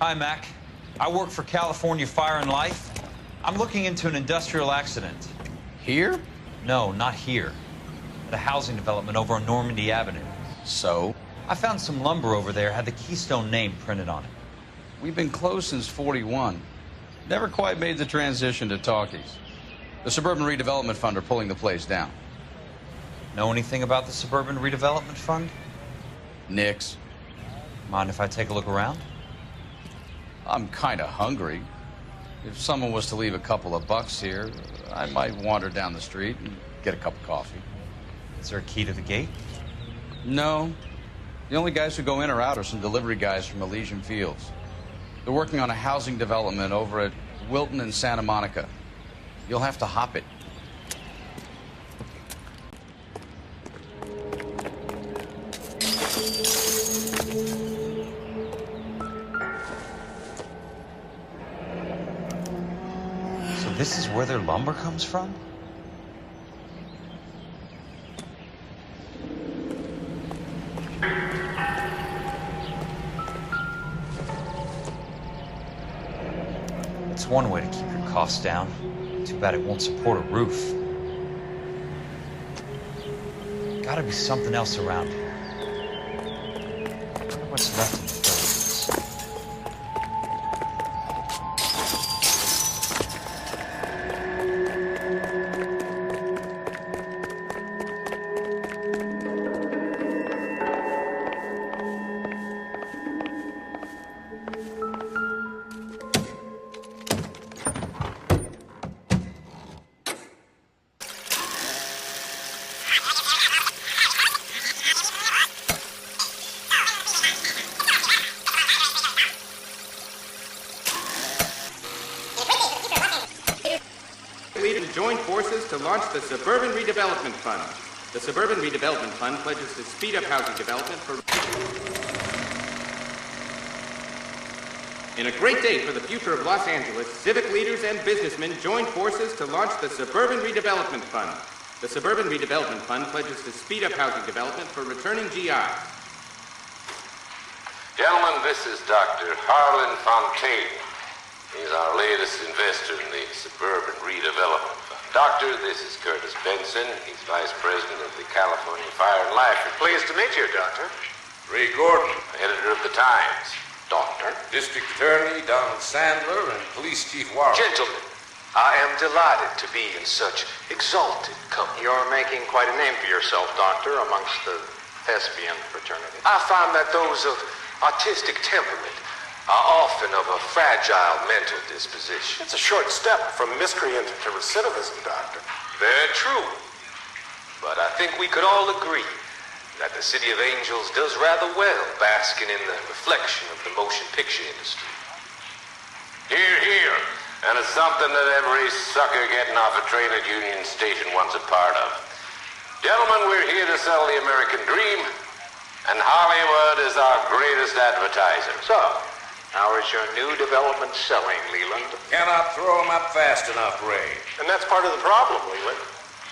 Hi, Mac. I work for California Fire and Life. I'm looking into an industrial accident. Here? No, not here. At a housing development over on Normandy Avenue. So? I found some lumber over there, had the Keystone name printed on it. We've been closed since '41. Never quite made the transition to talkies. The Suburban Redevelopment Fund are pulling the place down. Know anything about the Suburban Redevelopment Fund? Nix. Mind if I take a look around? I'm kind of hungry. If someone was to leave a couple of bucks here, I might wander down the street and get a cup of coffee. Is there a key to the gate? No. The only guys who go in or out are some delivery guys from Elysian Fields. They're working on a housing development over at Wilton and Santa Monica. You'll have to hop it. So this is where their lumber comes from? It's one way to keep your costs down. Too bad it won't support a roof. Gotta be something else around here. I wonder what's left in the buildings. Join forces to launch the Suburban Redevelopment Fund. The Suburban Redevelopment Fund pledges to speed up housing development for... In a great day for the future of Los Angeles, civic leaders and businessmen join forces to launch the Suburban Redevelopment Fund. The Suburban Redevelopment Fund pledges to speed up housing development for returning GIs. Gentlemen, this is Dr. Harlan Fontaine. He's our latest investor in the Suburban Redevelopment Fund. Doctor, this is Curtis Benson. He's Vice President of the California Fire and Life. Pleased to meet you, Doctor. Ray Gordon, editor of the Times. Doctor. District Attorney Donald Sandler and Police Chief Warren. Gentlemen, I am delighted to be in such exalted company. You're making quite a name for yourself, Doctor, amongst the thespian fraternity. I find that those of artistic temperament are often of a fragile mental disposition. It's a short step from miscreant to recidivism, Doctor. Very true. But I think we could all agree that the City of Angels does rather well basking in the reflection of the motion picture industry. Hear, hear. And it's something that every sucker getting off a train at Union Station wants a part of. Gentlemen, we're here to sell the American dream, and Hollywood is our greatest advertiser. So, how is your new development selling, Leland? Cannot throw them up fast enough, Ray. And that's part of the problem, Leland.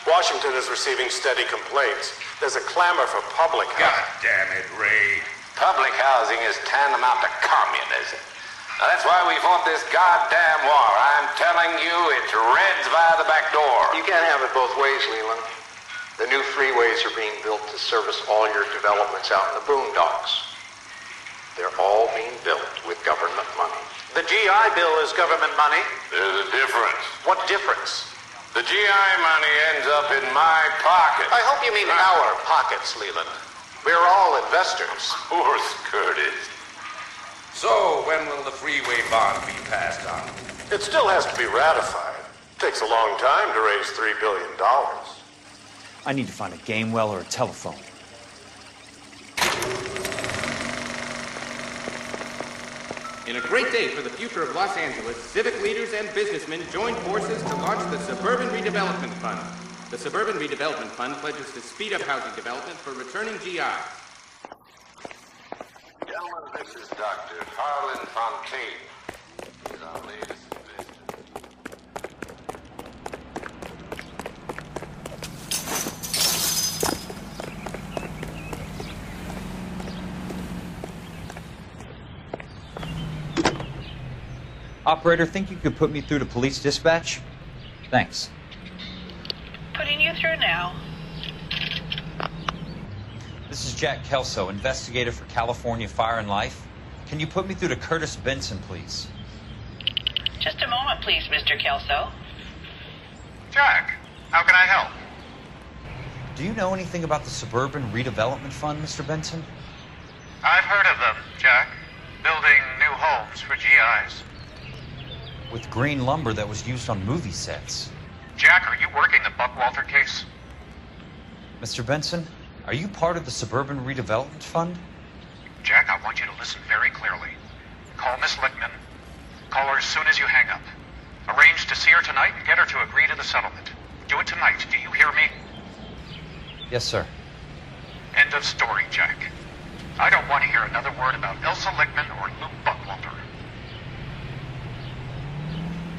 Washington is receiving steady complaints. There's a clamor for public God housing. damn it, Ray. Public housing is tantamount to communism. Now, that's why we fought this goddamn war. I'm telling you, it's Reds via the back door. You can't have it both ways, Leland. The new freeways are being built to service all your developments out in the boondocks. They're all being built with government money. The GI Bill is government money. There's a difference. What difference? The GI money ends up in my pocket. I hope you mean our pockets, Leland. We're all investors. Of course, Curtis. So, when will the freeway bond be passed on? It still has to be ratified. Takes a long time to raise $3 billion. I need to find a game well or a telephone. In a great day for the future of Los Angeles, civic leaders and businessmen join forces to launch the Suburban Redevelopment Fund. The Suburban Redevelopment Fund pledges to speed up housing development for returning GIs. Gentlemen, this is Dr. Harlan Fontaine. He's our latest investor. Operator, think you could put me through to police dispatch? Thanks. Putting you through now. This is Jack Kelso, investigator for California Fire and Life. Can you put me through to Curtis Benson, please? Just a moment, please, Mr. Kelso. Jack, how can I help? Do you know anything about the Suburban Redevelopment Fund, Mr. Benson? I've heard of them, Jack. Building new homes for GIs. With green lumber that was used on movie sets. Jack, are you working the Buckwalter case? Mr. Benson, are you part of the Suburban Redevelopment Fund? Jack, I want you to listen very clearly. Call Miss Lichtman. Call her as soon as you hang up. Arrange to see her tonight and get her to agree to the settlement. Do it tonight, do you hear me? Yes, sir. End of story, Jack. I don't want to hear another word about Elsa Lichtman or Luke Buckwalter.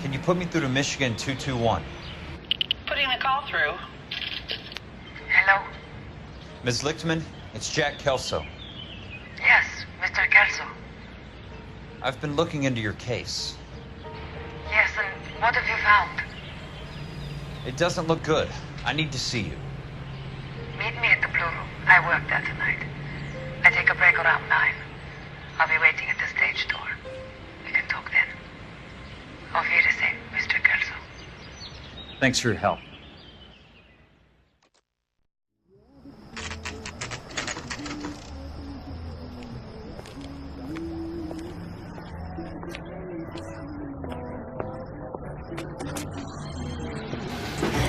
Can you put me through to Michigan 221? Putting the call through. Hello? Ms. Lichtman, it's Jack Kelso. Yes, Mr. Kelso. I've been looking into your case. Yes, and what have you found? It doesn't look good. I need to see you. Meet me at the Blue Room. I work there tonight. I take a break around 9. I'll be waiting at the stage door. We can talk then. Auf Wiedersehen, Mr. Kelso. Thanks for your help.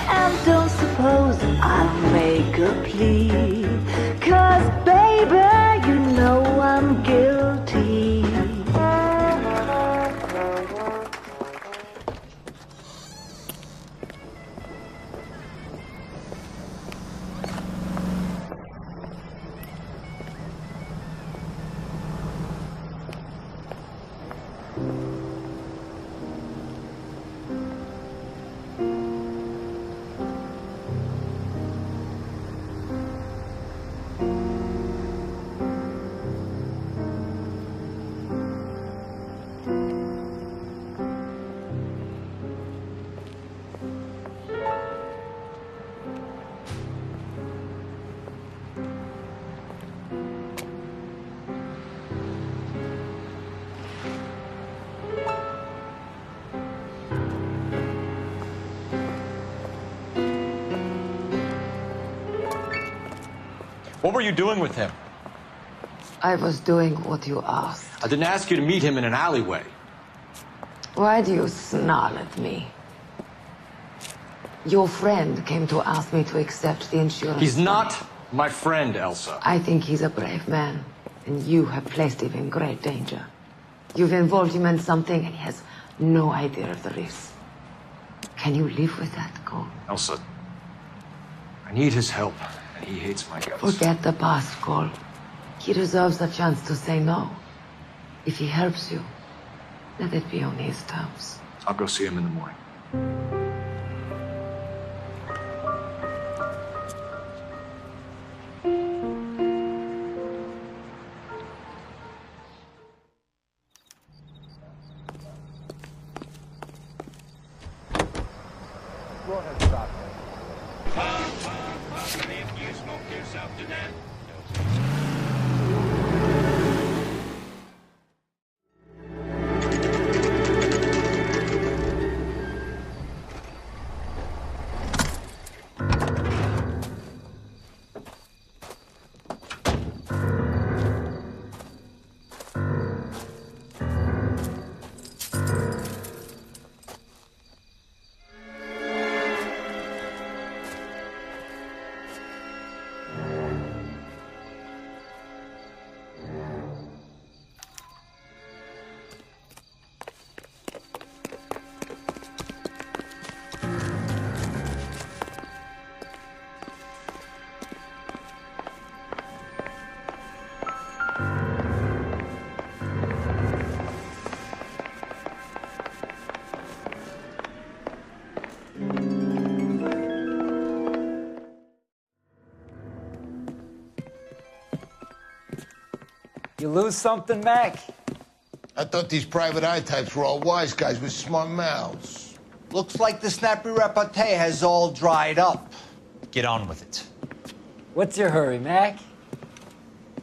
And don't suppose I'll make a plea, 'cause baby, you know I'm guilty. What were you doing with him? I was doing what you asked. I didn't ask you to meet him in an alleyway. Why do you snarl at me? Your friend came to ask me to accept the insurance. He's not my friend, Elsa. I think he's a brave man, and you have placed him in great danger. You've involved him in something, and he has no idea of the risk. Can you live with that, Cole? Elsa, I need his help, and he hates my guts. Forget the past, Cole. He deserves a chance to say no. If he helps you, let it be on his terms. I'll go see him in the morning. You lose something, Mac? I thought these private eye types were all wise guys with smart mouths. Looks like the snappy repartee has all dried up. Get on with it. What's your hurry, Mac?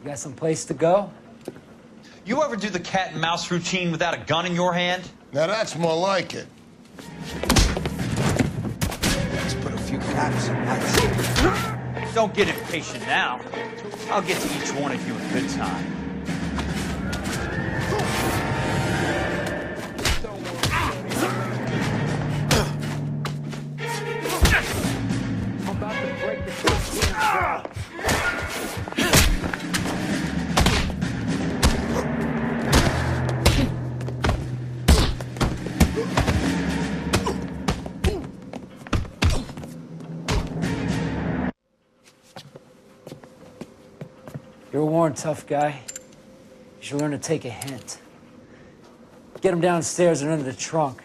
You got some place to go? You ever do the cat and mouse routine without a gun in your hand? Now that's more like it. Let's put a few caps in that. Don't get impatient now. I'll get to each one of you in good time. I'm about to break the system. You're a worn, tough guy. You should learn to take a hint. Get him downstairs and into the trunk.